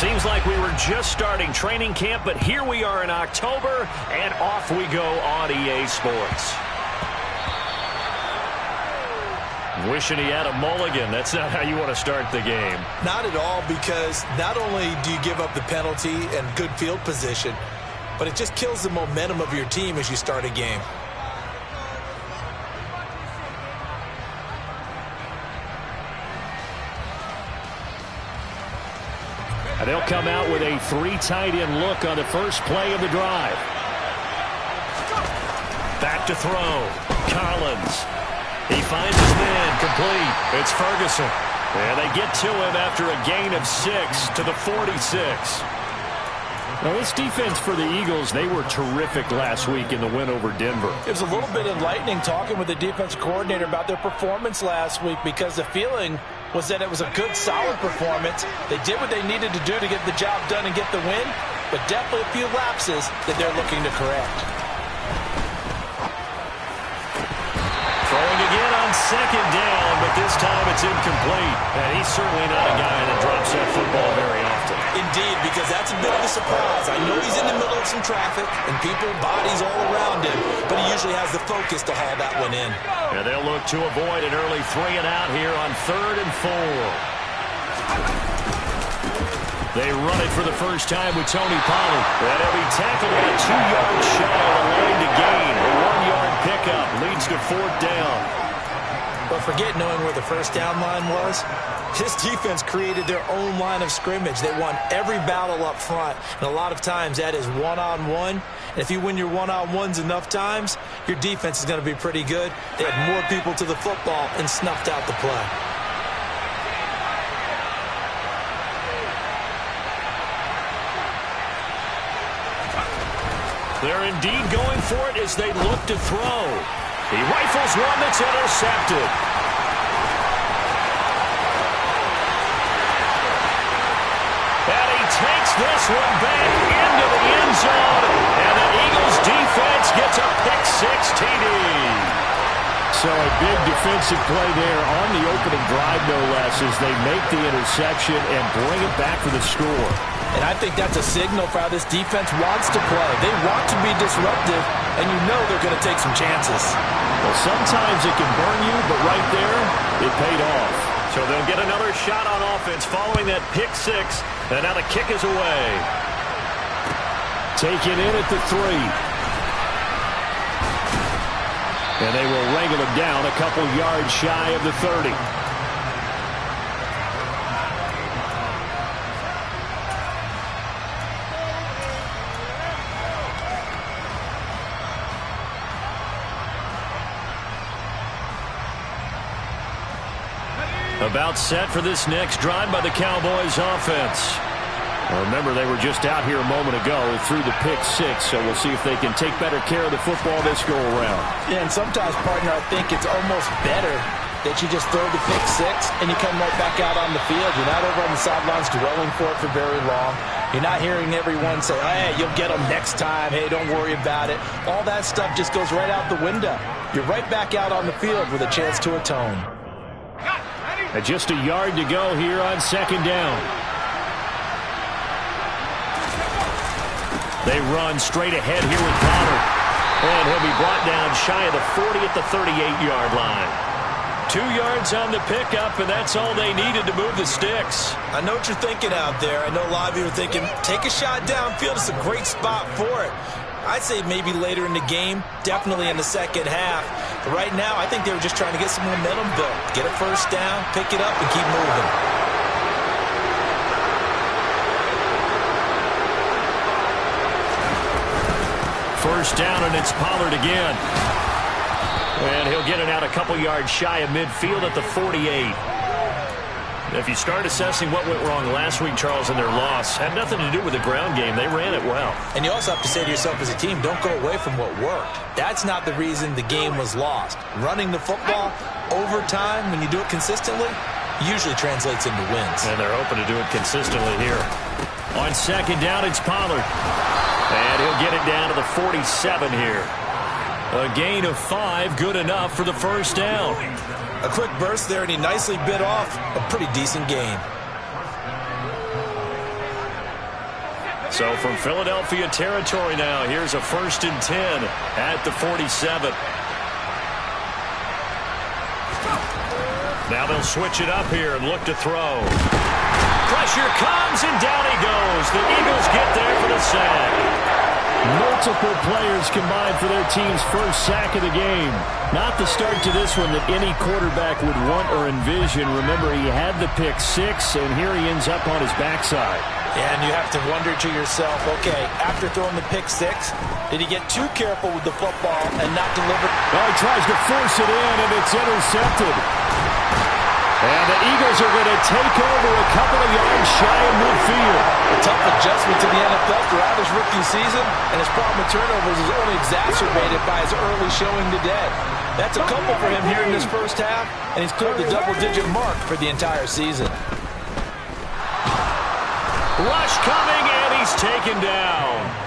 Seems like we were just starting training camp, but here we are in October, and off we go on EA Sports. Wishing he had a mulligan. That's not how you want to start the game. Not at all, because not only do you give up the penalty and good field position, but it just kills the momentum of your team as you start a game. And they'll come out with a 3 tight end look on the first play of the drive. Back to throw. Collins. He finds his man, complete. It's Ferguson. And they get to him after a gain of 6 to the 46. Now, this defense for the Eagles, they were terrific last week in the win over Denver. It was a little bit enlightening talking with the defensive coordinator about their performance last week, because the feeling was that it was a good, solid performance. They did what they needed to do to get the job done and get the win, but definitely a few lapses that they're looking to correct. Throwing again on second down, but this time it's incomplete. And he's certainly not a guy that drops that football very often. Indeed, because that's a bit of a surprise. I know he's in the middle of some traffic and people, bodies all around him, but he usually has the focus to haul that one in. And they'll look to avoid an early 3 and out here on 3rd and 4. They run it for the first time with Tony Pollard. And he'll be tackled about 2 yards shy of the line to gain. A 1-yard pickup leads to 4th down. But forget knowing where the first down line was. This defense created their own line of scrimmage. They won every battle up front, and a lot of times that is one-on-one. And if you win your one-on-ones enough times, your defense is going to be pretty good. They had more people to the football and snuffed out the play. They're indeed going for it as they look to throw. He rifles one that's intercepted. And he takes this one back into the end zone. And the Eagles defense gets a pick-6 TD. So a big defensive play there on the opening drive, no less, as they make the interception and bring it back for the score. And I think that's a signal for how this defense wants to play. They want to be disruptive, and you know they're going to take some chances. Well, sometimes it can burn you, but right there, it paid off. So they'll get another shot on offense following that pick-6, and now the kick is away. Taken in at the 3. And they will wrangle him down a couple yards shy of the 30. About set for this next drive by the Cowboys offense. Well, remember, they were just out here a moment ago through the pick-6, so we'll see if they can take better care of the football this go-around. Yeah, and sometimes, partner, I think it's almost better that you just throw the pick-6 and you come right back out on the field. You're not over on the sidelines dwelling for it for very long. You're not hearing everyone say, hey, you'll get them next time. Hey, don't worry about it. All that stuff just goes right out the window. You're right back out on the field with a chance to atone. And just a yard to go here on second down. They run straight ahead here with Pollard. And he'll be brought down shy of the 40 at the 38-yard line. 2 yards on the pickup, and that's all they needed to move the sticks. I know what you're thinking out there. I know a lot of you are thinking, take a shot downfield. It's a great spot for it. I'd say maybe later in the game, definitely in the second half. But right now, I think they were just trying to get some momentum built. Get a first down, pick it up, and keep moving. First down, and it's Pollard again. And he'll get it out a couple yards shy of midfield at the 48. If you start assessing what went wrong last week, Charles, in their loss, had nothing to do with the ground game. They ran it well. And you also have to say to yourself as a team, don't go away from what worked. That's not the reason the game was lost. Running the football over time, when you do it consistently, usually translates into wins. And they're hoping to do it consistently here. On second down, it's Pollard. And he'll get it down to the 47 here. A gain of 5, good enough for the first down. A quick burst there, and he nicely bit off a pretty decent gain. So from Philadelphia territory now, here's a 1st and 10 at the 47. Now they'll switch it up here and look to throw. Pressure comes, and down he goes. The Eagles get there for the sack. Multiple players combined for their team's first sack of the game. Not the start to this one that any quarterback would want or envision. Remember, he had the pick 6, and here he ends up on his backside. Yeah, and you have to wonder to yourself, okay, after throwing the pick 6, did he get too careful with the football and not deliver? Well, he tries to force it in, and it's intercepted. And the Eagles are going to take over a couple of yards shy of midfield. A tough adjustment to the NFL throughout his rookie season, and his problem with turnovers is only exacerbated by his early showing today. That's a couple for him here in this first half, and he's cleared the double-digit mark for the entire season. Rush coming, and he's taken down.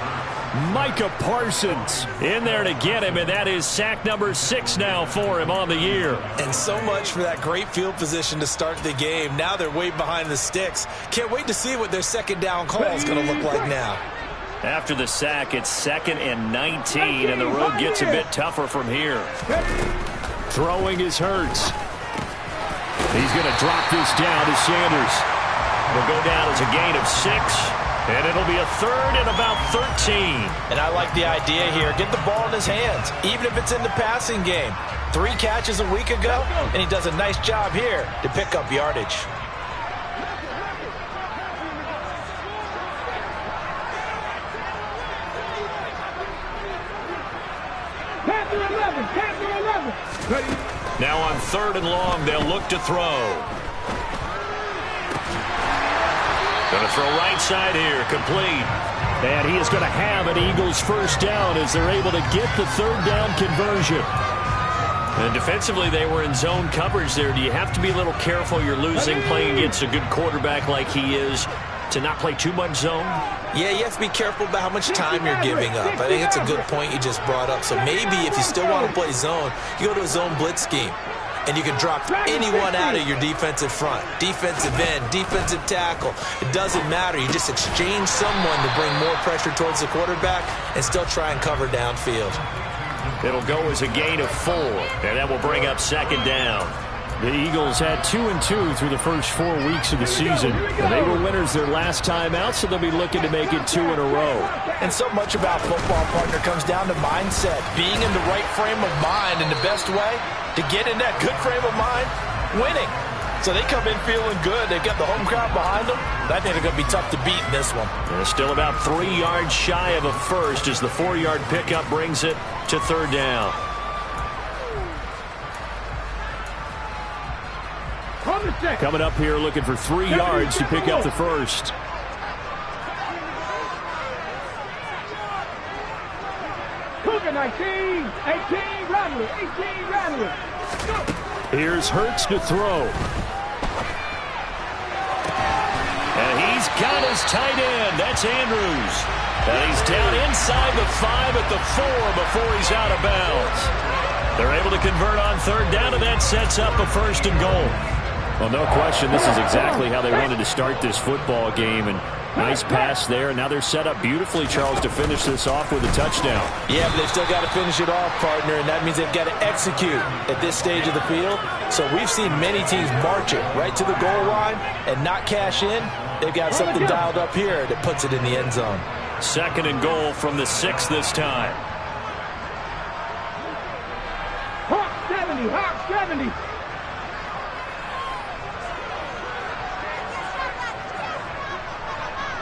Micah Parsons in there to get him, and that is sack number 6 now for him on the year. And so much for that great field position to start the game. Now they're way behind the sticks. Can't wait to see what their second down call is going to look like now. After the sack, it's 2nd and 19, and the road gets a bit tougher from here. Throwing is Hurts. He's going to drop this down to Sanders. It'll go down as a gain of 6. And it'll be a 3rd and about 13. And I like the idea here. Get the ball in his hands, even if it's in the passing game. 3 catches a week ago, and he does a nice job here to pick up yardage. Now on 3rd and long, they'll look to throw. Going to throw right side here, complete. And he is going to have an Eagles first down as they're able to get the 3rd down conversion. And defensively, they were in zone coverage there. Do you have to be a little careful you're losing playing against a good quarterback like he is to not play too much zone? Yeah, you have to be careful about how much time you're giving up. I think it's a good point you just brought up. So maybe if you still want to play zone, you go to a zone blitz scheme. And you can drop anyone out of your defensive front. Defensive end, defensive tackle. It doesn't matter. You just exchange someone to bring more pressure towards the quarterback and still try and cover downfield. It'll go as a gain of 4, and that will bring up 2nd down. The Eagles had 2-2 through the first 4 weeks of the season. And they were winners their last time out, so they'll be looking to make it 2 in a row. And so much about football, partner, comes down to mindset. Being in the right frame of mind, and the best way to get in that good frame of mind, winning. So they come in feeling good. They've got the home crowd behind them. I think they're going to be tough to beat in this one. And it's still about 3 yards shy of a first as the 4-yard pickup brings it to 3rd down. Coming up here looking for 3 yards to pick up the first. Cougar 19, 18, Rattler, 18, Rattler. Here's Hurts to throw. And he's got his tight end. That's Andrews. And he's down inside the 5 at the 4 before he's out of bounds. They're able to convert on 3rd down, and that sets up a 1st and goal. Well, no question, this is exactly how they wanted to start this football game. And nice pass there. And now they're set up beautifully, Charles, to finish this off with a touchdown. Yeah, but they've still got to finish it off, partner, and that means they've got to execute at this stage of the field. So we've seen many teams march it right to the goal line and not cash in. They've got something dialed up here that puts it in the end zone. 2nd and goal from the 6 this time. Hawk 70, Hawk 70.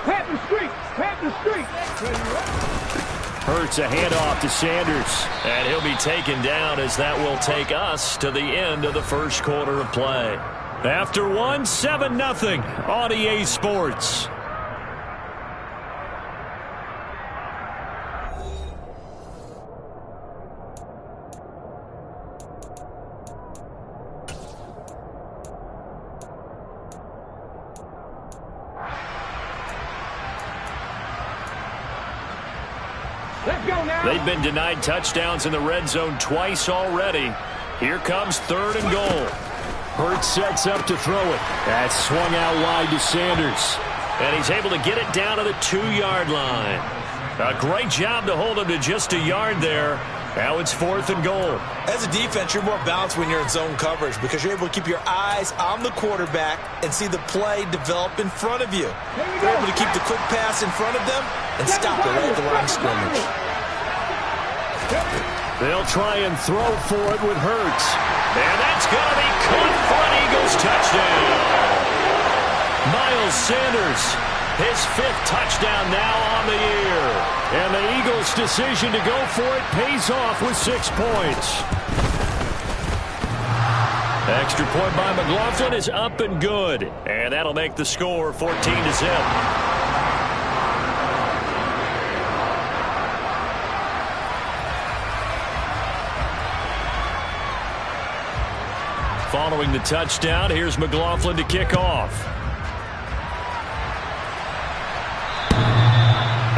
Panther Street. Hurts a handoff to Sanders. And he'll be taken down as that will take us to the end of the first quarter of play. After 1, 7-0 on EA Sports. They've been denied touchdowns in the red zone twice already. Here comes 3rd and goal. Hurts sets up to throw it. That's swung out wide to Sanders. And he's able to get it down to the 2-yard line. A great job to hold him to just a yard there. Now it's 4th and goal. As a defense, you're more balanced when you're in zone coverage because you're able to keep your eyes on the quarterback and see the play develop in front of you. You're able to keep the quick pass in front of them and stop it right at the line of scrimmage. They'll try and throw for it with Hurts. And that's going to be caught for an Eagles touchdown. Miles Sanders, his 5th touchdown now on the year. And the Eagles' decision to go for it pays off with 6 points. Extra point by McLaughlin is up and good. And that'll make the score 14-0. Following the touchdown, here's McLaughlin to kick off.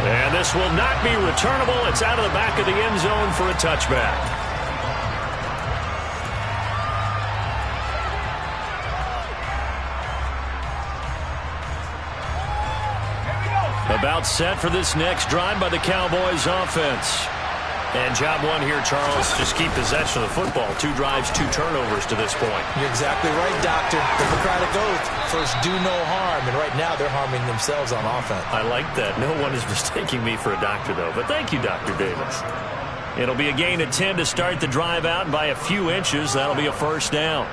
And this will not be returnable. It's out of the back of the end zone for a touchback. About set for this next drive by the Cowboys offense. And job one here, Charles, just keep possession of the football. 2 drives, 2 turnovers to this point. You're exactly right, Doctor. The Hippocratic Oath, first do no harm. And right now they're harming themselves on offense. I like that. No one is mistaking me for a doctor, though. But thank you, Dr. Davis. It'll be a gain of 10 to start the drive out. And by a few inches, that'll be a first down.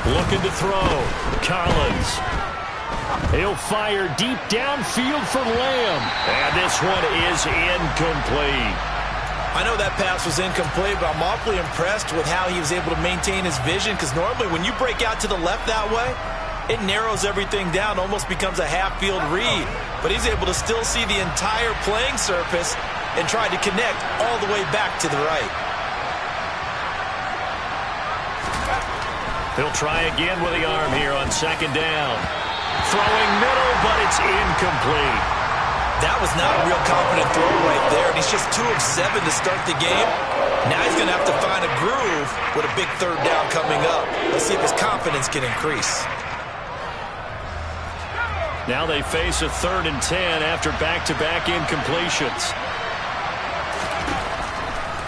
Looking to throw. Collins. He'll fire deep downfield for Lamb. And this one is incomplete. I know that pass was incomplete, but I'm awfully impressed with how he was able to maintain his vision, because normally when you break out to the left that way, it narrows everything down, almost becomes a half-field read. But he's able to still see the entire playing surface and try to connect all the way back to the right. He'll try again with the arm here on 2nd down. Throwing middle, but it's incomplete. That was not a real confident throw right there, and he's just 2 of 7 to start the game. Now he's going to have to find a groove with a big 3rd down coming up. Let's see if his confidence can increase. Now they face a 3rd and 10 after back-to-back incompletions.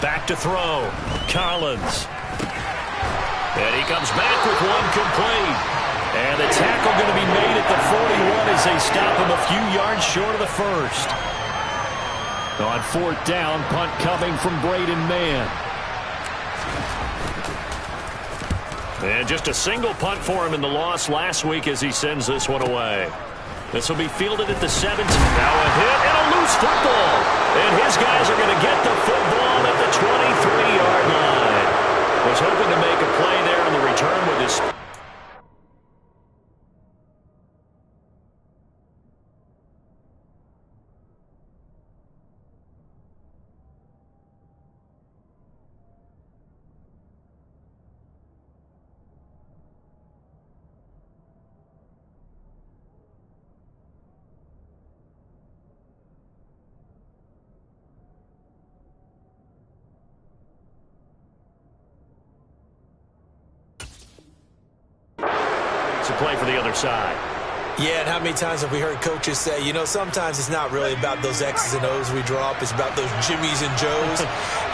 Back to throw. Collins. And he comes back with one complete. And the tackle going to be made at the 41 as they stop him a few yards short of the first. On 4th down, punt coming from Braden Mann. And just a single punt for him in the loss last week as he sends this one away. This will be fielded at the 17. Now a hit and a loose football. And his guys are going to get the football at the 23-yard line. Was hoping to make a play there on the return with his... play for the other side. Yeah, and how many times have we heard coaches say, you know, sometimes it's not really about those X's and O's we draw up. It's about those Jimmies and Joes.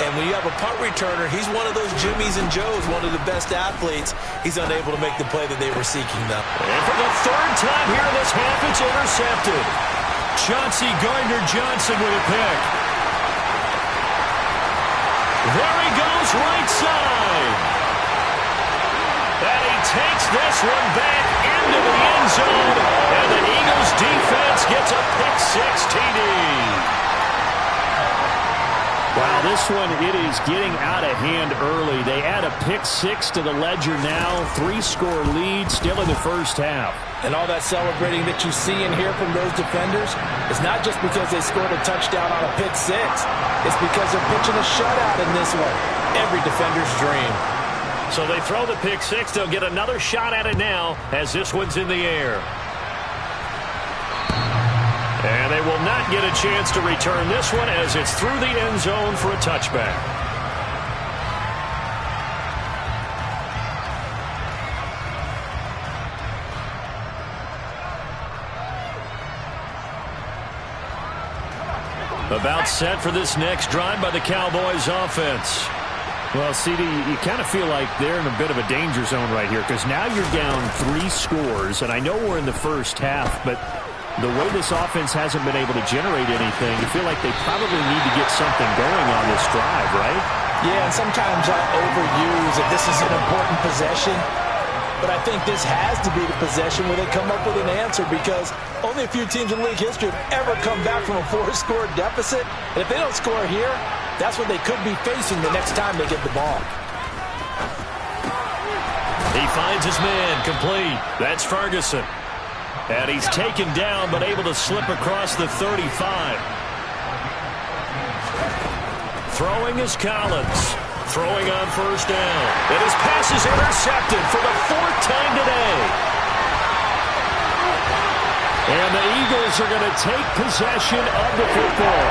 And when you have a punt returner, he's one of those Jimmies and Joes, one of the best athletes. He's unable to make the play that they were seeking, though. And for the 3rd time here in this half, it's intercepted. Chauncey Gardner-Johnson with a pick. There he goes, right side. And he takes this one back into the end zone. And the Eagles defense gets a pick-6 TD. Wow, this one, it is getting out of hand early. They add a pick-6 to the ledger now. 3-score lead still in the first half. And all that celebrating that you see and hear from those defenders is not just because they scored a touchdown on a pick-6. It's because they're pitching a shutout in this one. Every defender's dream. So they throw the pick-6. They'll get another shot at it now as this one's in the air. And they will not get a chance to return this one as it's through the end zone for a touchback. About set for this next drive by the Cowboys offense. Well, CD, you kind of feel like they're in a bit of a danger zone right here because now you're down 3 scores, and I know we're in the first half, but the way this offense hasn't been able to generate anything, you feel like they probably need to get something going on this drive, right? Yeah, and sometimes I overuse if this is an important possession, but I think this has to be the possession where they come up with an answer because only a few teams in league history have ever come back from a 4-score deficit. And if they don't score here, that's what they could be facing the next time they get the ball. He finds his man complete. That's Ferguson. And he's taken down but able to slip across the 35. Throwing is Collins. Throwing on first down. And his pass is intercepted for the 4th time today. And the Eagles are going to take possession of the football.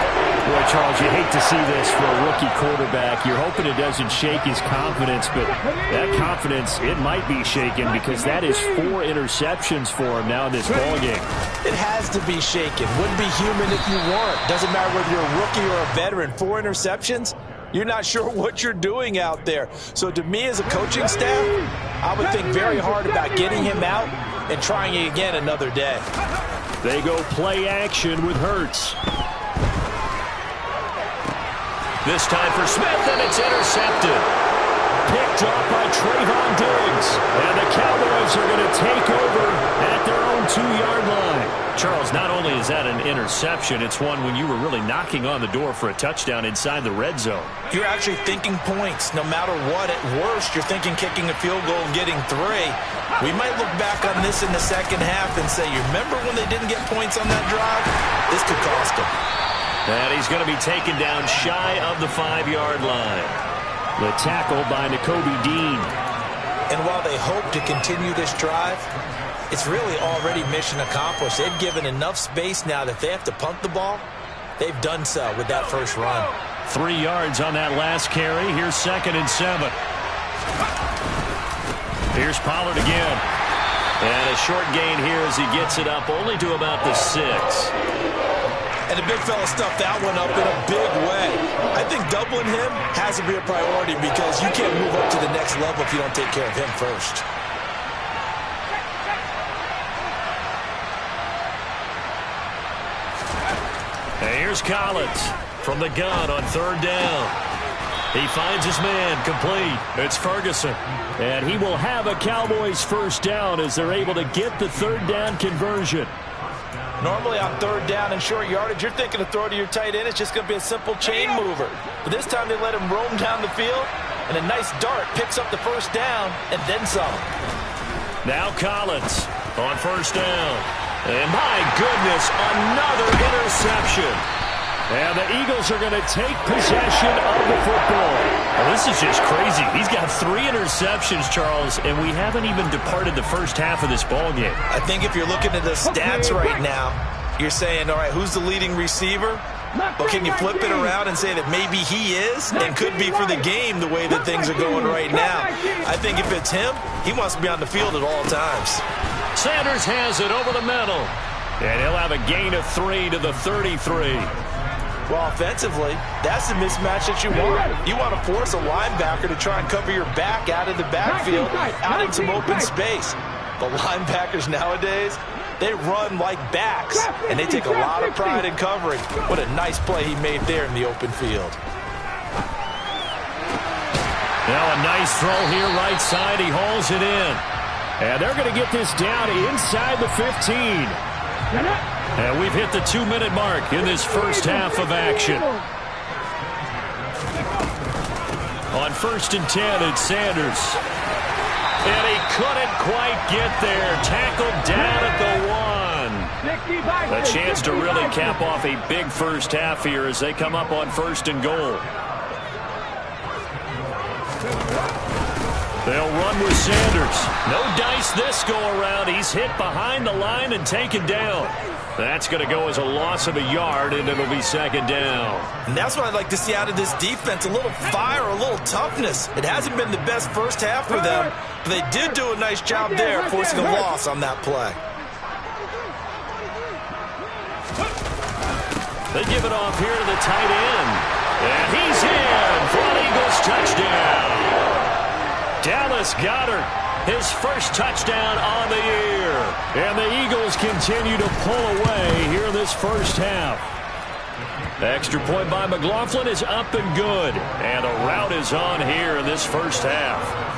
Boy, Charles, you hate to see this for a rookie quarterback. You're hoping it doesn't shake his confidence, but that confidence, it might be shaken because that is 4 interceptions for him now in this ballgame. It has to be shaken. Wouldn't be human if you weren't. Doesn't matter whether you're a rookie or a veteran. 4 interceptions? You're not sure what you're doing out there. So to me as a coaching staff, I would think very hard about getting him out and trying it again another day. They go play action with Hurts. This time for Smith, and it's intercepted. Picked off by Trayvon Diggs. And the Cowboys are going to take over at their own 2-yard line. Charles, not only is that an interception, it's one when you were really knocking on the door for a touchdown inside the red zone. You're actually thinking points no matter what. At worst, you're thinking kicking a field goal and getting 3. We might look back on this in the second half and say, you remember when they didn't get points on that drive? This could cost them. And he's going to be taken down shy of the 5-yard line. The tackle by Nakobe Dean. And while they hope to continue this drive, it's really already mission accomplished. They've given enough space now that if they have to punt the ball, they've done so with that first run. 3 yards on that last carry. Here's 2nd and 7. Here's Pollard again. And a short gain here as he gets it up only to about the 6. And the big fella stuffed that one up in a big way. I think doubling him has to be a priority because you can't move up to the next level if you don't take care of him first. And here's Collins from the gun on 3rd down. He finds his man complete. It's Ferguson. And he will have a Cowboys first down as they're able to get the 3rd down conversion. Normally on 3rd down and short yardage, you're thinking to throw to your tight end. It's just going to be a simple chain mover. But this time they let him roam down the field, and a nice dart picks up the first down and then some. Now Collins on first down. And my goodness, another interception. And the Eagles are going to take possession of the football. Well, this is just crazy. He's got 3 interceptions, Charles, and we haven't even departed the first half of this ballgame. I think if you're looking at the stats right now, you're saying, all right, who's the leading receiver? Well, can you flip it around and say that maybe he is and could be for the game the way that things are going right now? I think if it's him, he wants to be on the field at all times. Sanders has it over the middle. And he'll have a gain of 3 to the 33. Well, offensively, that's the mismatch that you want. You want to force a linebacker to try and cover your back out of the backfield, out in some open space. The linebackers nowadays, they run like backs, and they take a lot of pride in covering. What a nice play he made there in the open field. Now a nice throw here right side. He hauls it in. And they're going to get this down inside the 15. And we've hit the 2-minute mark in this first half of action. On 1st and 10, it's Sanders. And he couldn't quite get there. Tackled down at the 1. A chance to really cap off a big first half here as they come up on 1st and goal. They'll run with Sanders. No dice this go-around. He's hit behind the line and taken down. That's going to go as a loss of a yard, and it'll be second down. And that's what I'd like to see out of this defense, a little fire, a little toughness. It hasn't been the best first half for them, but they did do a nice job there, forcing a loss on that play. They give it off here to the tight end. And he's in for an Eagles touchdown. Dallas Goedert, his first touchdown on the year. And the Eagles continue to pull away here in this first half. The extra point by McLaughlin is up and good. And a rout is on here in this first half.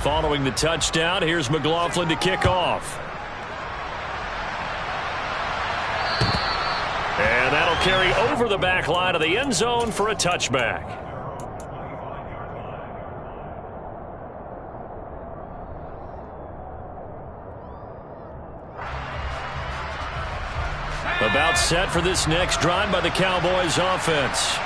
Following the touchdown, here's McLaughlin to kick off. And that'll carry over the back line of the end zone for a touchback. About set for this next drive by the Cowboys offense.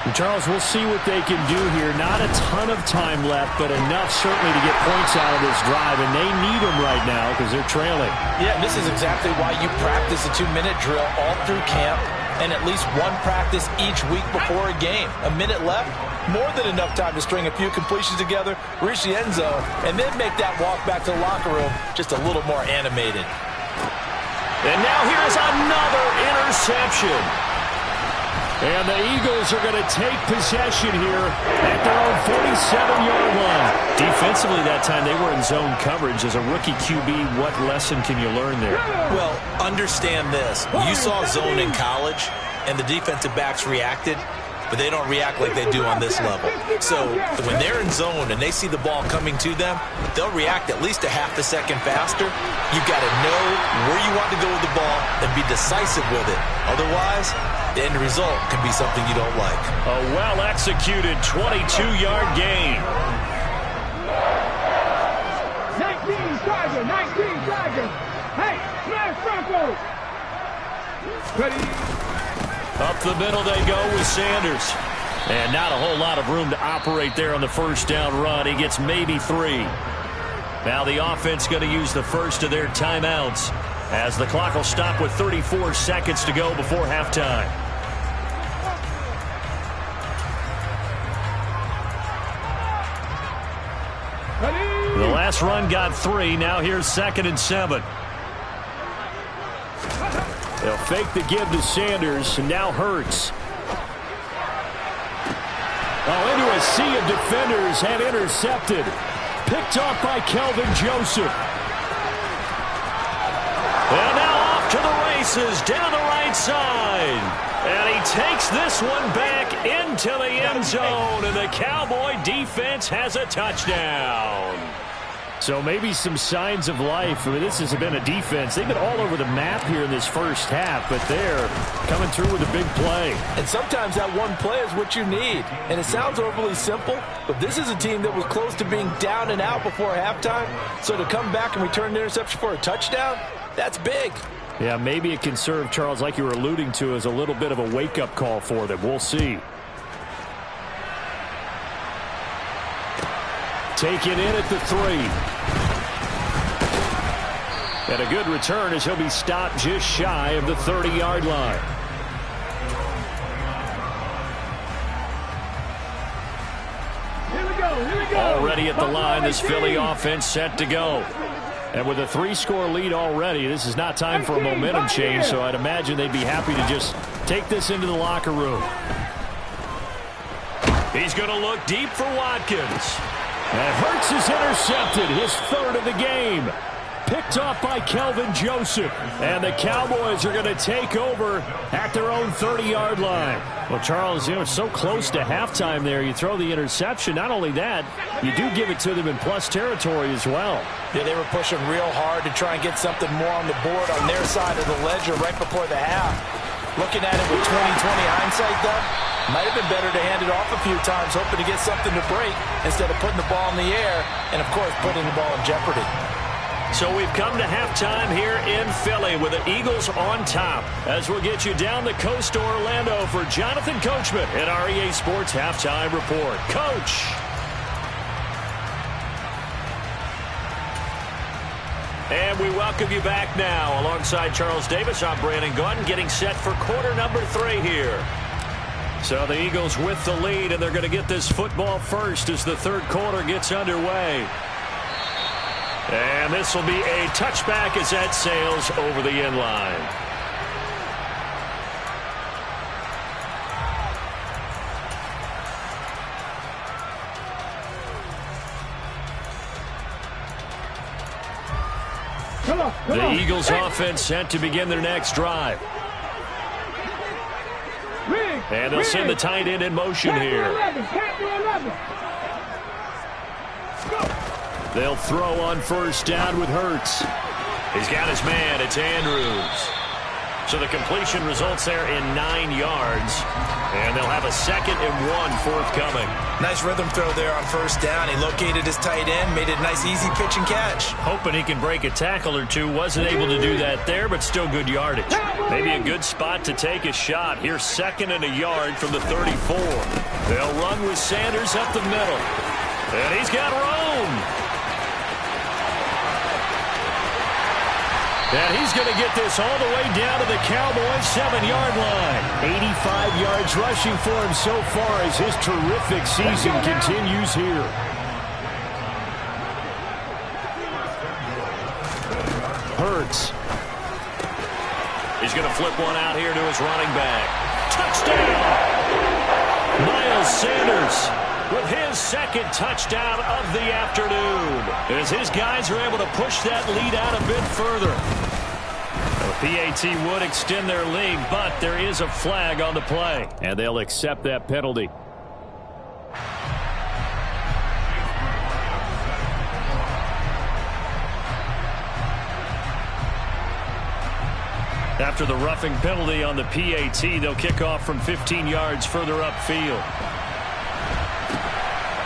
And Charles, we'll see what they can do here. Not a ton of time left, but enough certainly to get points out of this drive, and they need them right now because they're trailing. Yeah, and this is exactly why you practice a 2-minute drill all through camp and at least one practice each week before a game. A minute left, more than enough time to string a few completions together, reach the end zone, and then make that walk back to the locker room just a little more animated. And now here's another interception. And the Eagles are going to take possession here at their own 47-yard line. Defensively that time, they were in zone coverage. As a rookie QB, what lesson can you learn there? Well, understand this. You saw zone in college, and the defensive backs reacted, but they don't react like they do on this level. So when they're in zone and they see the ball coming to them, they'll react at least a half a second faster. You've got to know where you want to go with the ball and be decisive with it. Otherwise, the end result can be something you don't like. A well-executed 22-yard gain. 19 Tigers. Hey, smash Broncos. Ready? Up the middle they go with Sanders. And not a whole lot of room to operate there on the first down run. He gets maybe 3. Now the offense going to use the first of their timeouts as the clock will stop with 34 seconds to go before halftime. The last run got 3. Now here's 2nd and 7. They'll fake the give to Sanders, and now Hurts. Oh, into a sea of defenders and intercepted. Picked off by Kelvin Joseph. And now off to the races down the right side. And he takes this one back into the end zone, and the Cowboy defense has a touchdown. So maybe some signs of life. I mean, this has been a defense. They've been all over the map here in this first half, but they're coming through with a big play. And sometimes that one play is what you need. And it sounds overly simple, but this is a team that was close to being down and out before halftime. So to come back and return the interception for a touchdown, that's big. Yeah, maybe it can serve, Charles, like you were alluding to, as a little bit of a wake-up call for them. We'll see. Taken in at the 3. And a good return as he'll be stopped just shy of the 30-yard line. Here we go. Already at the line, this Philly offense set to go. And with a 3-score lead already, this is not time for a momentum change, so I'd imagine they'd be happy to just take this into the locker room. He's going to look deep for Watkins. And Hurts is intercepted, his 3rd of the game. Picked off by Kelvin Joseph. And the Cowboys are going to take over at their own 30-yard line. Well, Charles, you know, it's so close to halftime there. You throw the interception. Not only that, you do give it to them in plus territory as well. Yeah, they were pushing real hard to try and get something more on the board on their side of the ledger right before the half. Looking at it with 20/20 hindsight, though, might have been better to hand it off a few times, hoping to get something to break instead of putting the ball in the air and, of course, putting the ball in jeopardy. So we've come to halftime here in Philly with the Eagles on top. As we'll get you down the coast to Orlando for Jonathan Coachman at our EA Sports Halftime Report. Coach. And we welcome you back now. Alongside Charles Davis, I'm Brandon Gaudin, getting set for quarter number 3 here. So the Eagles with the lead, and they're going to get this football first as the third quarter gets underway. And this will be a touchback as that sails over the end line. The Eagles offense set to begin their next drive. And they'll send the tight end in motion here. They'll throw on first down with Hurts. He's got his man. It's Andrews. So the completion results there in 9 yards. And they'll have a 2nd and 1 forthcoming. Nice rhythm throw there on first down. He located his tight end, made it a nice easy pitch and catch. Hoping he can break a tackle or two. Wasn't able to do that there, but still good yardage. Maybe a good spot to take a shot. Here's 2nd and a yard from the 34. They'll run with Sanders up the middle. And he's got room. And he's going to get this all the way down to the Cowboys' 7-yard line. 85 yards rushing for him so far as his terrific season continues here. Hurts. He's going to flip one out here to his running back. Touchdown! Miles Sanders with his 2nd touchdown of the afternoon, as his guys are able to push that lead out a bit further. The PAT would extend their lead, but there is a flag on the play, and they'll accept that penalty. After the roughing penalty on the PAT, they'll kick off from 15 yards further upfield.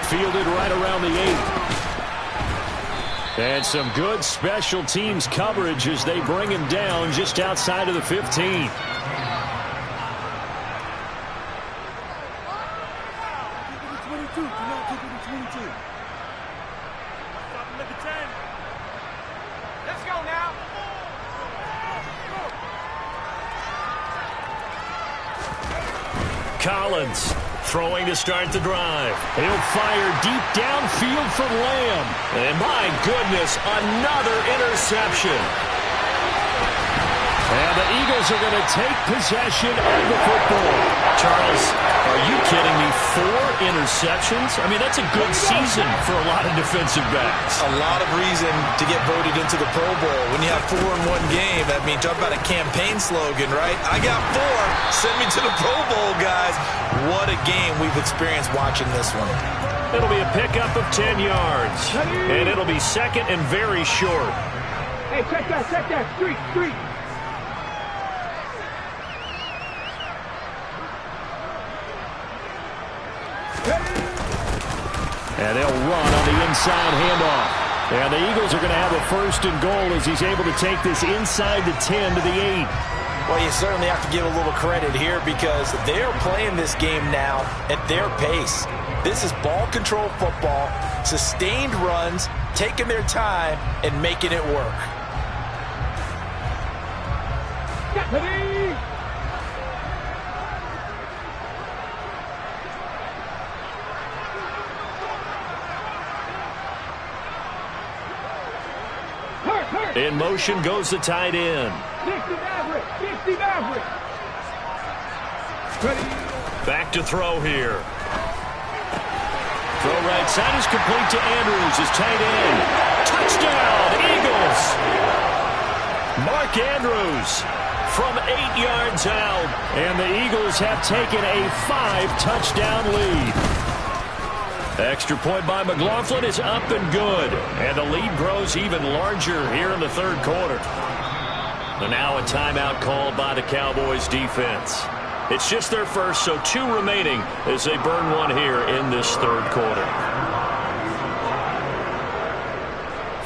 Fielded right around the 8. And some good special teams coverage as they bring him down just outside of the 15. Let's go now. Collins throwing to start the drive. He'll fire deep downfield from Lamb. And my goodness, another interception. And the Eagles are going to take possession of the football. Charles, are you kidding me? 4 interceptions? I mean, that's a good season for a lot of defensive backs. A lot of reason to get voted into the Pro Bowl. When you have 4 in one game, I mean, talk about a campaign slogan, right? I got 4. Send me to the Pro Bowl, guys. What a game we've experienced watching this one. It'll be a pickup of 10 yards. And it'll be 2nd and very short. Hey, check that, street. And they'll run on the inside handoff. And the Eagles are going to have a 1st and goal as he's able to take this inside the 10 to the 8. Well, you certainly have to give a little credit here because they're playing this game now at their pace. This is ball control football, sustained runs, taking their time, and making it work. In motion goes the tight end. Dixie Maverick. Back to throw here. Throw right side is complete to Andrews, his tight end. Touchdown, Eagles! Mark Andrews from 8 yards out. And the Eagles have taken a 5-touchdown lead. Extra point by McLaughlin is up and good. And the lead grows even larger here in the third quarter. And now a timeout called by the Cowboys defense. It's just their first, so 2 remaining as they burn one here in this third quarter.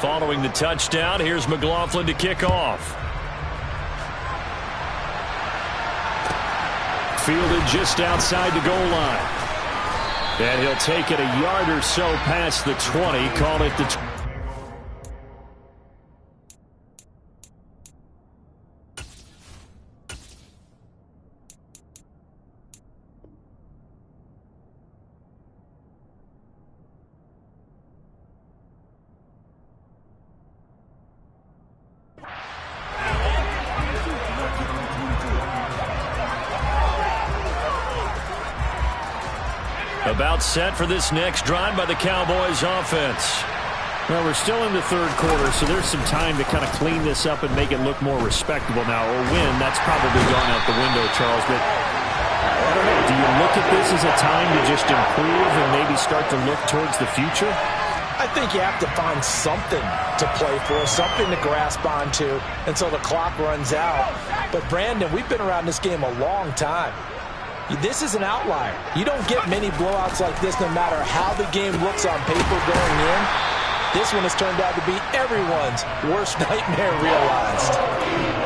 Following the touchdown, here's McLaughlin to kick off. Fielded just outside the goal line. And he'll take it a yard or so past the 20, call it the About set for this next drive by the Cowboys offense. Well, we're still in the third quarter, so there's some time to kind of clean this up and make it look more respectable now. Or win, that's probably gone out the window, Charles. But I don't know, do you look at this as a time to just improve and maybe start to look towards the future? I think you have to find something to play for, something to grasp onto until the clock runs out. But, Brandon, we've been around this game a long time. This is an outlier. You don't get many blowouts like this no matter how the game looks on paper going in. This one has turned out to be everyone's worst nightmare realized.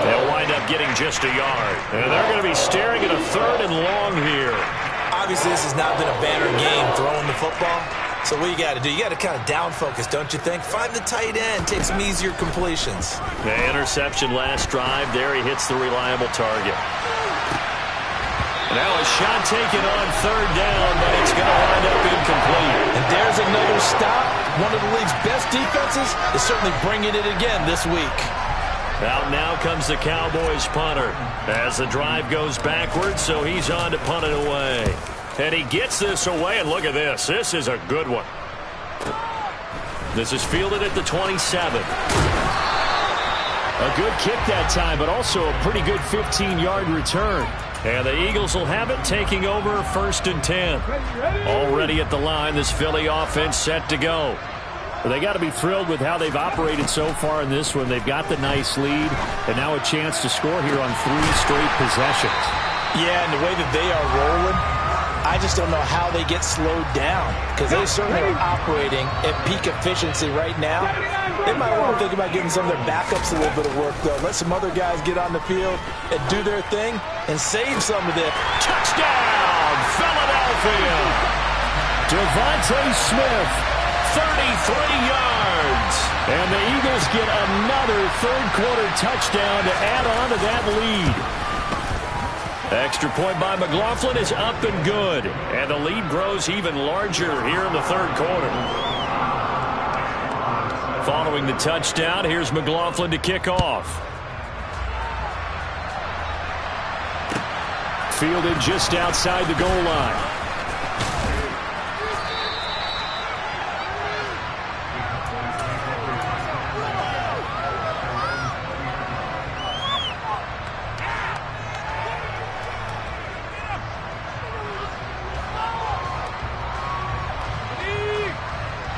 They'll wind up getting just a yard. And they're going to be staring at a 3rd and long here. Obviously, this has not been a banner game throwing the football. So what you got to do, you got to kind of down focus, don't you think? Find the tight end, take some easier completions. The interception last drive. There he hits the reliable target. Now a shot taken on 3rd down, but it's going to wind up incomplete. And there's another stop. One of the league's best defenses is certainly bringing it again this week. Out now comes the Cowboys punter as the drive goes backwards, so he's on to punt it away. And he gets this away, and look at this. This is a good one. This is fielded at the 27. A good kick that time, but also a pretty good 15-yard return. And the Eagles will have it, taking over 1st and 10. Already at the line, this Philly offense set to go. Well, they got to be thrilled with how they've operated so far in this one. They've got the nice lead, and now a chance to score here on 3 straight possessions. Yeah, and the way that they are rolling, I just don't know how they get slowed down, because they certainly are operating at peak efficiency right now. They might want to think about giving some of their backups a little bit of work, though. Let some other guys get on the field and do their thing and save some of this. Touchdown, Philadelphia! Devontae Smith, 33 yards. And the Eagles get another third-quarter touchdown to add on to that lead. Extra point by McLaughlin is up and good. And the lead grows even larger here in the third quarter. Following the touchdown, here's McLaughlin to kick off. Fielded just outside the goal line.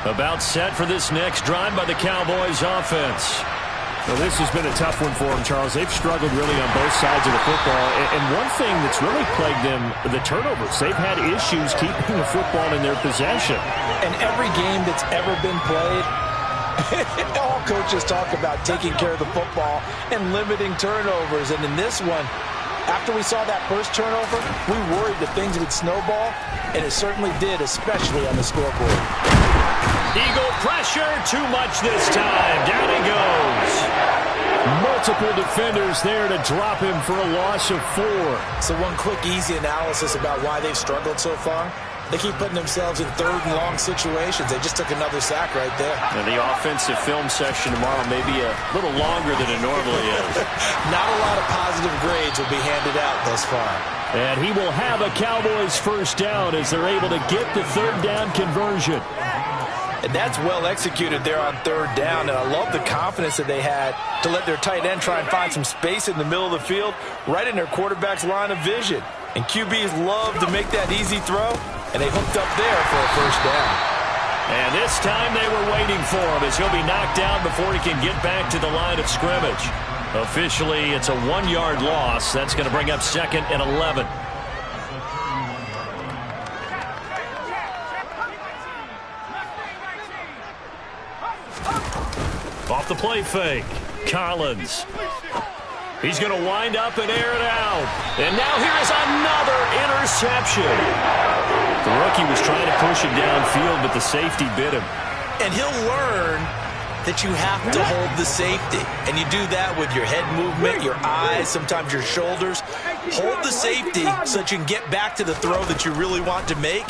About set for this next drive by the Cowboys offense. Well, this has been a tough one for them, Charles. They've struggled really on both sides of the football. And one thing that's really plagued them, the turnovers. They've had issues keeping the football in their possession. And every game that's ever been played, all coaches talk about taking care of the football and limiting turnovers. And in this one, after we saw that first turnover, we worried that things would snowball, and it certainly did, especially on the scoreboard. Eagle pressure, too much this time. Down he goes. Multiple defenders there to drop him for a loss of 4. So one quick, easy analysis about why they've struggled so far. They keep putting themselves in 3rd and long situations. They just took another sack right there. And the offensive film session tomorrow may be a little longer than it normally is. Not a lot of positive grades will be handed out thus far. And he will have a Cowboys first down as they're able to get the 3rd down conversion. And that's well executed there on 3rd down. And I love the confidence that they had to let their tight end try and find some space in the middle of the field, right in their quarterback's line of vision. And QBs love to make that easy throw, and they hooked up there for a first down. And this time they were waiting for him as he'll be knocked down before he can get back to the line of scrimmage. Officially, it's a 1-yard loss. That's going to bring up 2nd and 11. Off the play fake. Collins. He's going to wind up and air it out. And now here is another interception. The rookie was trying to push it downfield, but the safety bit him. And he'll learn that you have to hold the safety. And you do that with your head movement, your eyes, sometimes your shoulders. Hold the safety so that you can get back to the throw that you really want to make.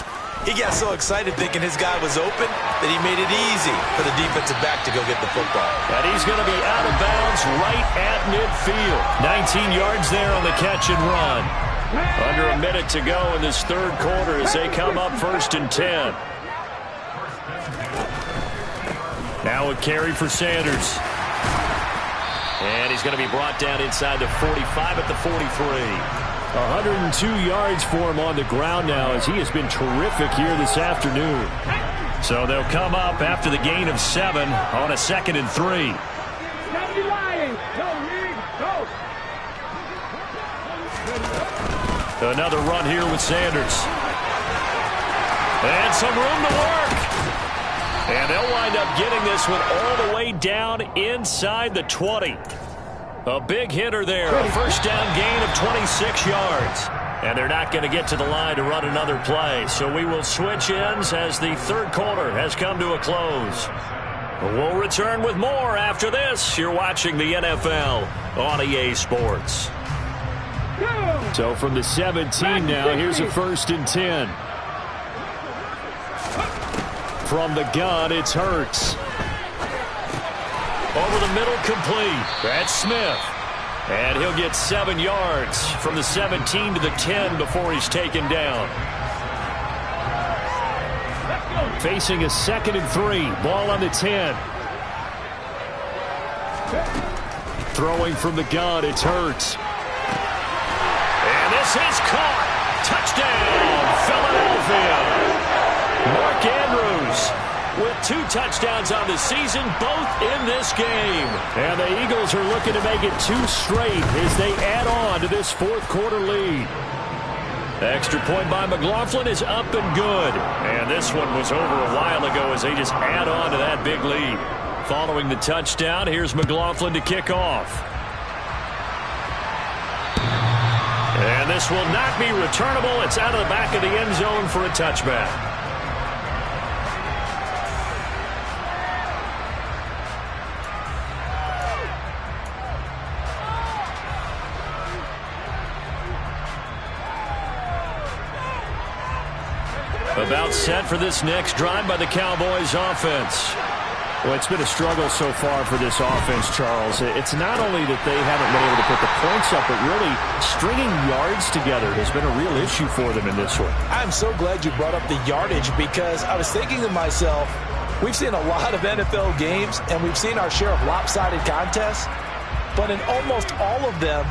He got so excited thinking his guy was open that he made it easy for the defensive back to go get the football. And he's going to be out of bounds right at midfield. 19 yards there on the catch and run. Under a minute to go in this third quarter as they come up 1st and 10. Now a carry for Sanders. And he's going to be brought down inside the 45 at the 43. 102 yards for him on the ground now as he has been terrific here this afternoon. So they'll come up after the gain of 7 on a 2nd and 3. Another run here with Sanders. And some room to work. And they'll wind up getting this one all the way down inside the 20. A big hitter there, a first down gain of 26 yards. And they're not going to get to the line to run another play. So we will switch ends as the third quarter has come to a close. We'll return with more after this. You're watching the NFL on EA Sports. So from the 17 now, here's a 1st and 10. From the gun, it's Hurts. Over the middle, complete. That's Smith. And he'll get 7 yards from the 17 to the 10 before he's taken down. Facing a 2nd and 3. Ball on the 10. Throwing from the gun, it's Hurts. And this is caught. Touchdown, Philadelphia. Mark Andrews with 2 touchdowns on the season, both in this game. And the Eagles are looking to make it 2 straight as they add on to this fourth quarter lead. Extra point by McLaughlin is up and good. And this one was over a while ago as they just add on to that big lead. Following the touchdown, here's McLaughlin to kick off. And this will not be returnable. It's out of the back of the end zone for a touchback. About set for this next drive by the Cowboys offense. Well, it's been a struggle so far for this offense, Charles. It's not only that they haven't been able to put the points up, but really stringing yards together has been a real issue for them in this one. I'm so glad you brought up the yardage because I was thinking to myself, we've seen a lot of NFL games and we've seen our share of lopsided contests, but in almost all of them,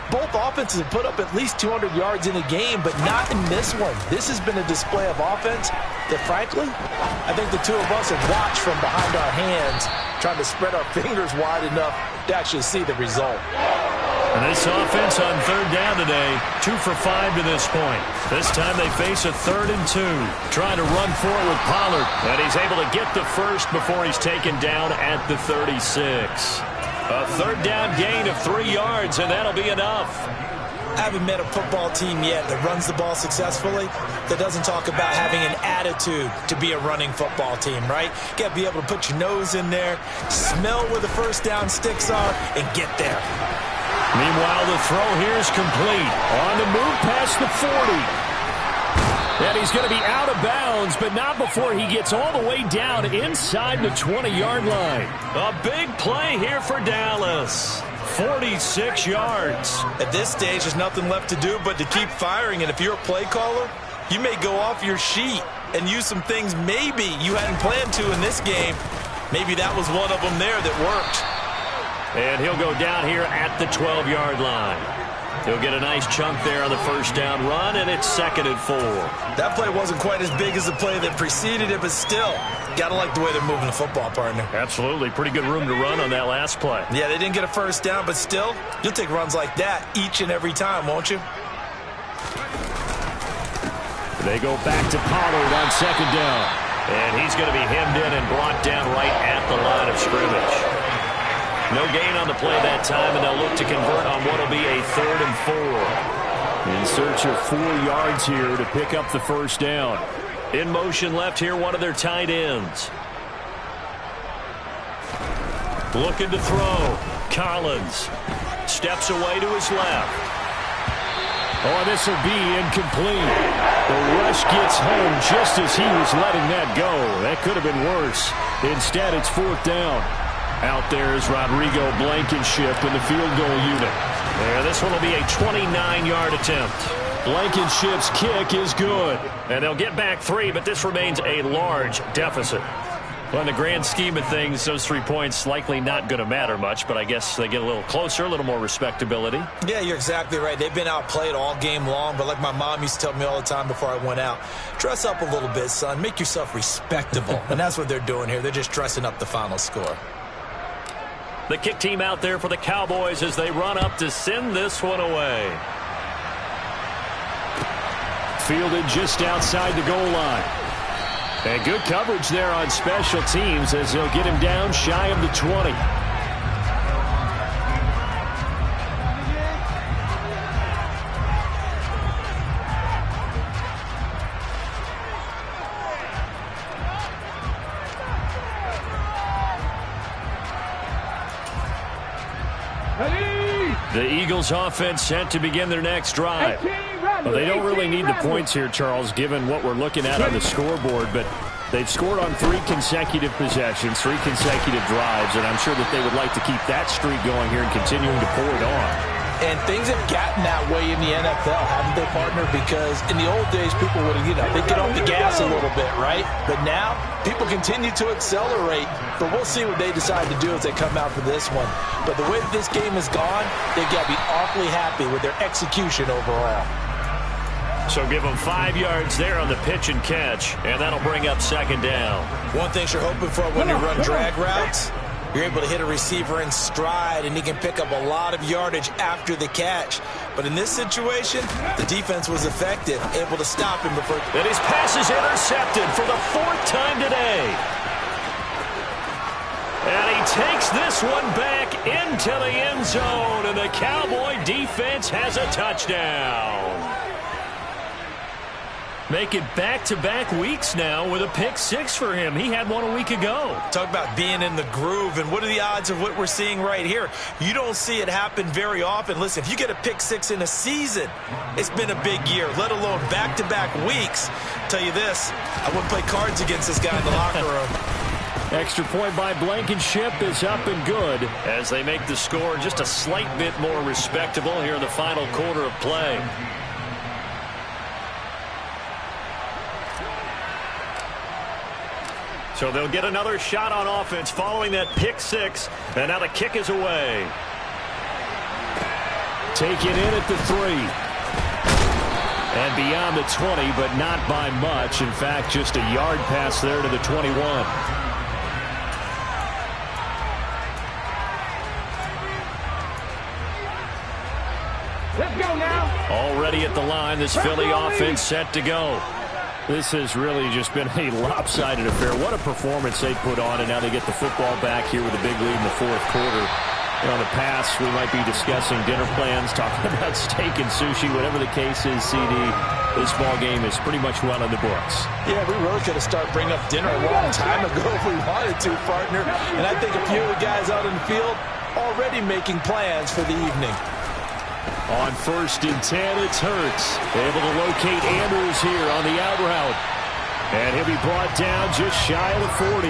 both offenses have put up at least 200 yards in a game, but not in this one. This has been a display of offense that, frankly, I think the two of us have watched from behind our hands, trying to spread our fingers wide enough to actually see the result. And this offense on third down today, 2 for 5 to this point. This time they face a 3rd and 2, trying to run forward with Pollard. And he's able to get the first before he's taken down at the 36. A third down gain of 3 yards, and that'll be enough. I haven't met a football team yet that runs the ball successfully that doesn't talk about having an attitude to be a running football team, right? You got to be able to put your nose in there, smell where the first down sticks are, and get there. Meanwhile, the throw here is complete. On the move past the 40. And he's going to be out of bounds, but not before he gets all the way down inside the 20-yard line. A big play here for Dallas. 46 yards. At this stage, there's nothing left to do but to keep firing. And if you're a play caller, you may go off your sheet and use some things maybe you hadn't planned to in this game. Maybe that was one of them there that worked. And he'll go down here at the 12-yard line. He'll get a nice chunk there on the first down run, and it's 2nd and 4. That play wasn't quite as big as the play that preceded it, but still, got to like the way they're moving the football, partner. Absolutely. Pretty good room to run on that last play. Yeah, they didn't get a first down, but still, you'll take runs like that each and every time, won't you? They go back to Pollard on 2nd down. And he's going to be hemmed in and brought down right at the line of scrimmage. No gain on the play that time, and they'll look to convert on what will be a 3rd and 4. In search of 4 yards here to pick up the first down. In motion left here, one of their tight ends. Looking to throw. Collins steps away to his left. Oh, this will be incomplete. The rush gets home just as he was letting that go. That could have been worse. Instead, it's 4th down. Out there is Rodrigo Blankenship in the field goal unit. There, this one will be a 29-yard attempt. Blankenship's kick is good. And they'll get back 3, but this remains a large deficit. Well, in the grand scheme of things, those 3 points likely not going to matter much, but I guess they get a little closer, a little more respectability. Yeah, you're exactly right. They've been outplayed all game long, but like my mom used to tell me all the time before I went out, dress up a little bit, son. Make yourself respectable. And that's what they're doing here. They're just dressing up the final score. The kick team out there for the Cowboys as they run up to send this one away. Fielded just outside the goal line. And good coverage there on special teams as they'll get him down shy of the 20. The Eagles offense set to begin their next drive. Well, they don't really need the points here, Charles, given what we're looking at on the scoreboard, but they've scored on 3 consecutive possessions, 3 consecutive drives, and I'm sure that they would like to keep that streak going here and continuing to pour it on. And things have gotten that way in the NFL, haven't they, partner? Because in the old days, people would, they'd get off the gas a little bit, right? But now, people continue to accelerate. But we'll see what they decide to do as they come out for this one. But the way that this game has gone, they've got to be awfully happy with their execution overall. So give them 5 yards there on the pitch and catch, and that'll bring up 2nd down. One thing you're hoping for when you run drag routes, you're able to hit a receiver in stride, and he can pick up a lot of yardage after the catch. But in this situation, the defense was effective, able to stop him before. And his pass is intercepted for the 4th time today. And he takes this one back into the end zone, and the Cowboy defense has a touchdown. Make it back-to-back weeks now with a pick-6 for him. He had one a week ago. Talk about being in the groove, and what are the odds of what we're seeing right here? You don't see it happen very often. Listen, if you get a pick-6 in a season, it's been a big year, let alone back-to-back weeks. Tell you this, I wouldn't play cards against this guy in the locker room. Extra point by Blankenship is up and good. As they make the score just a slight bit more respectable here in the final quarter of play. So they'll get another shot on offense following that pick-6, and now the kick is away. Taken in at the 3. And beyond the 20, but not by much. In fact, just a yard pass there to the 21. Let's go now. Already at the line, this Philly offense set to go. This has really just been a lopsided affair. What a performance they put on, and now they get the football back here with a big lead in the 4th quarter. And on the pass, we might be discussing dinner plans, talking about steak and sushi, whatever the case is, CD. This ball game is pretty much well in the books. Yeah, we really could have started bringing up dinner a long time ago if we wanted to, partner. And I think a few of the guys out in the field already making plans for the evening. On 1st and 10, it's Hurts. Able to locate Andrews here on the out route. And he'll be brought down just shy of the 40.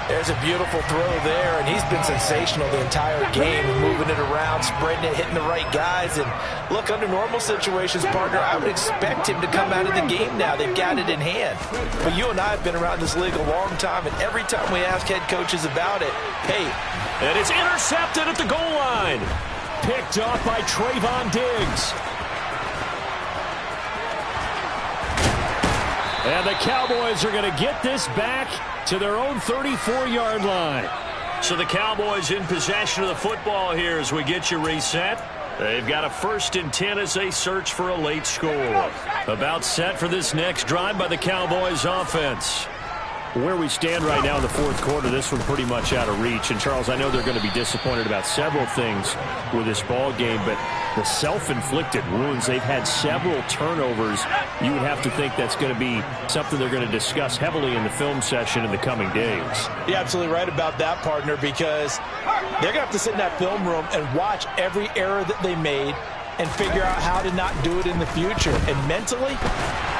There's a beautiful throw there, and he's been sensational the entire game, moving it around, spreading it, hitting the right guys. And look, under normal situations, partner, I would expect him to come out of the game now. They've got it in hand. But you and I have been around this league a long time, and every time we ask head coaches about it, hey. And it's intercepted at the goal line. picked off by Trayvon Diggs. And the Cowboys are going to get this back to their own 34-yard line. So the Cowboys in possession of the football here as we get you reset. They've got a 1st and 10 as they search for a late score. About set for this next drive by the Cowboys offense. Where we stand right now in the 4th quarter, this one pretty much out of reach. And, Charles, I know they're going to be disappointed about several things with this ball game, but the self-inflicted wounds, they've had several turnovers. You would have to think that's going to be something they're going to discuss heavily in the film session in the coming days. You're absolutely right about that, partner, because they're going to have to sit in that film room and watch every error that they made and figure out how to not do it in the future. And mentally,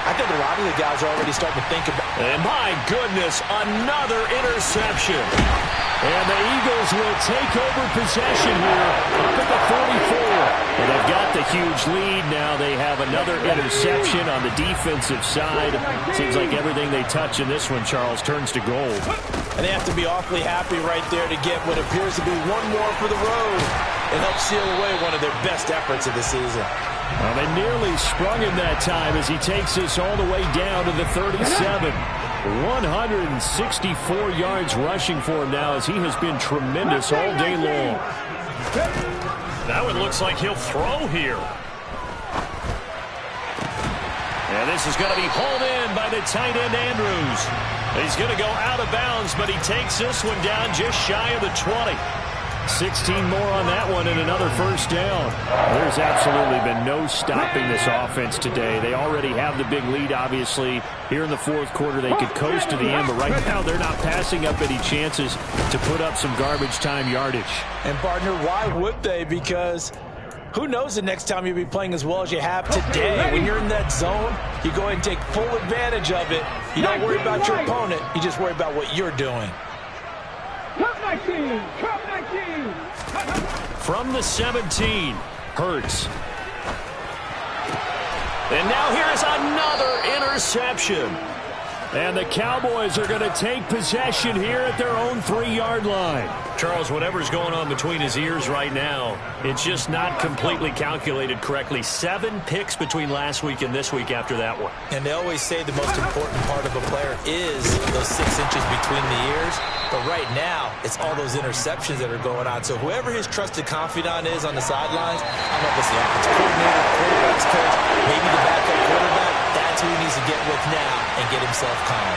I think a lot of the guys are already starting to think about it. And my goodness, another interception. And the Eagles will take over possession here up at the 44. Well, they've got the huge lead now. They have another interception on the defensive side. Seems like everything they touch in this one, Charles, turns to gold. And they have to be awfully happy right there to get what appears to be one more for the road and help seal away one of their best efforts of the season. Well, they nearly sprung him that time as he takes us all the way down to the 37. 164 yards rushing for him now as he has been tremendous all day long. That one looks like he'll throw here. And this is going to be hauled in by the tight end Andrews. He's going to go out of bounds, but he takes this one down just shy of the 20. 16 more on that one and another 1st down. There's absolutely been no stopping this offense today. They already have the big lead, obviously. Here in the 4th quarter, they could coast to the end, but right now they're not passing up any chances to put up some garbage time yardage. And, partner, why would they? Because who knows the next time you'll be playing as well as you have today. When you're in that zone, you go ahead and take full advantage of it. You don't worry about your opponent. You just worry about what you're doing. From the 17, Hurts. And now here's another interception. And the Cowboys are going to take possession here at their own 3-yard line. Charles, whatever's going on between his ears right now, it's just not completely calculated correctly. 7 picks between last week and this week after that one. And they always say the most important part of a player is those 6 inches between the ears. But right now, it's all those interceptions that are going on. So whoever his trusted confidant is on the sidelines, I don't know if it's the offensive coordinator, quarterback's coach, maybe the backup quarterback, that's who he needs to get with now and get himself calm.